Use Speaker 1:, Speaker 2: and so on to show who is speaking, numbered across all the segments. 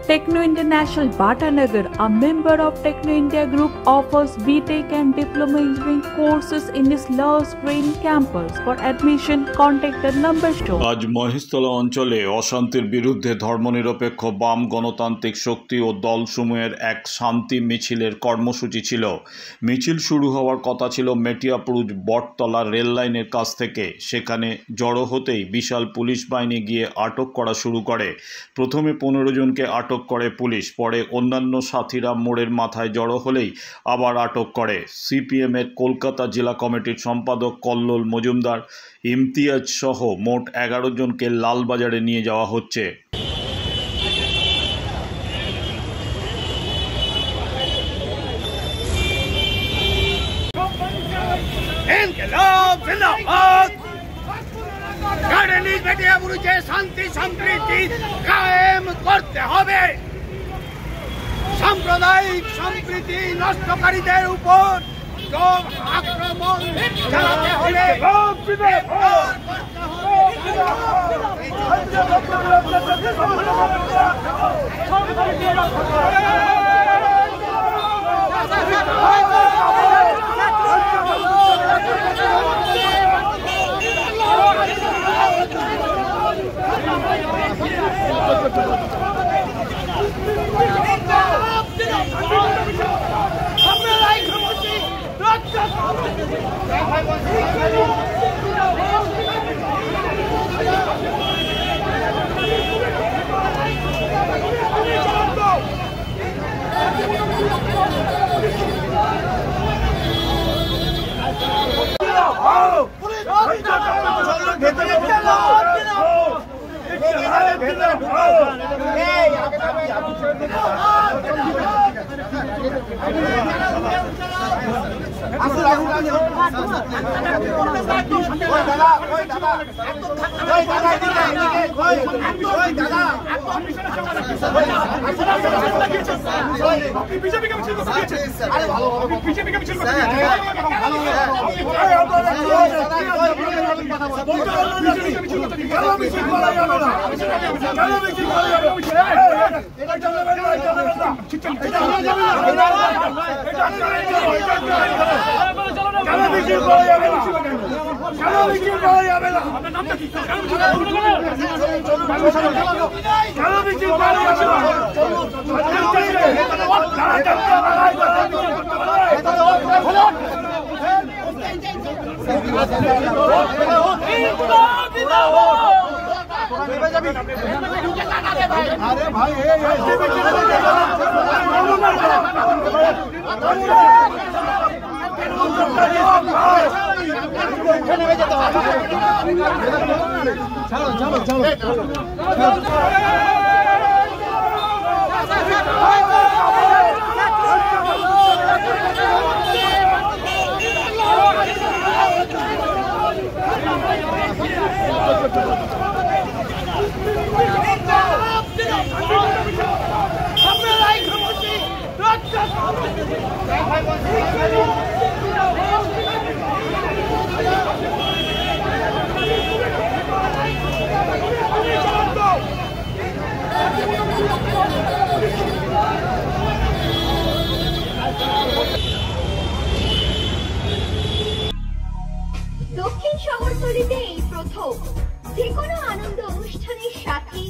Speaker 1: Techno International Bhatanagar, a member of Techno India Group, offers BTech and Diploma Engineering courses in its Lush Green campus. For admission, contact the number shown.
Speaker 2: আজ মহেশতলা অঞ্চলে অশান্তির বিরুদ্ধে ধর্মনিরপেক্ষ বাম গণতান্ত্রিক শক্তি ও দলসমূহের এক শান্তি মিছিলের কর্মসূচি ছিল। মিছিল শুরু হওয়ার কথা ছিল মেটিয়াপুর বটতলা রেল লাইনের কাছ থেকে। সেখানে জড়ো হতেই বিশাল পুলিশ বাহিনী গিয়ে আটক করা শুরু করে। প্রথমে 15 জনকে আটক করে পুলিশ, পরে অন্যান্য সাথীরা মোড়ের মাথায় জড়ো হলেই আবার আটক করে। সিপিএম এর কলকাতা জেলা কমিটির সম্পাদক কল্লোল মজুমদার, ইমতিয়াজ সহ মোট 11 জনকে লালবাজারে নিয়ে যাওয়া হচ্ছে।
Speaker 3: শান্তি সম্প্রীতি কায়েম করতে হবে। সাম্প্রদায়িক সম্প্রীতি নষ্টকারীদের উপর আক্রমণ চালাতে হবে। अरे भाई चलो चलो
Speaker 4: দক্ষিণ শহরতলিতে এই প্রথম যেকোনো আনন্দ অনুষ্ঠানের সাথে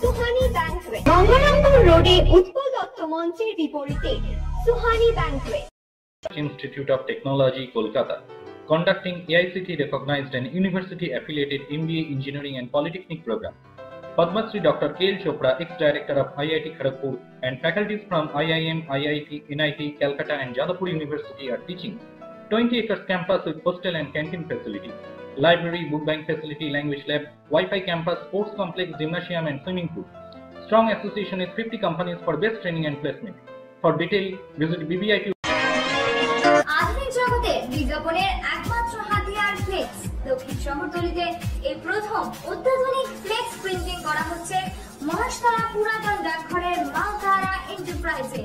Speaker 4: সুহানি ব্যাংকুয়েট, গঙ্গারামপুর রোডে উৎপল দত্ত মঞ্চের বিপরীতে Suhani banquet.
Speaker 5: Institute of Technology, Kolkata, conducting AICTE recognized and university affiliated MBA Engineering and Polytechnic program. Padma Shri Dr. K.L. Chopra, ex-director of IIT Kharagpur, and faculties from IIM, IIT, NIT, Calcutta and Jadavpur University are teaching. 20 acres campus with hostel and canteen facility, library, book bank facility, language lab, Wi-Fi campus, sports complex, gymnasium and swimming pool. Strong association with 50 companies for best training and placement. For detail, visit BBIT.
Speaker 4: আধুনিক জগতে বিজ্ঞাপনের একমাত্র হাতিয়ার flakes. দক্ষিণ শহরতলিতে এই প্রথম অত্যাধুনিক flakes printing করা হচ্ছে মহেশতলা পুরাতন ডাকঘরের মা তারা এন্টারপ্রাইজে।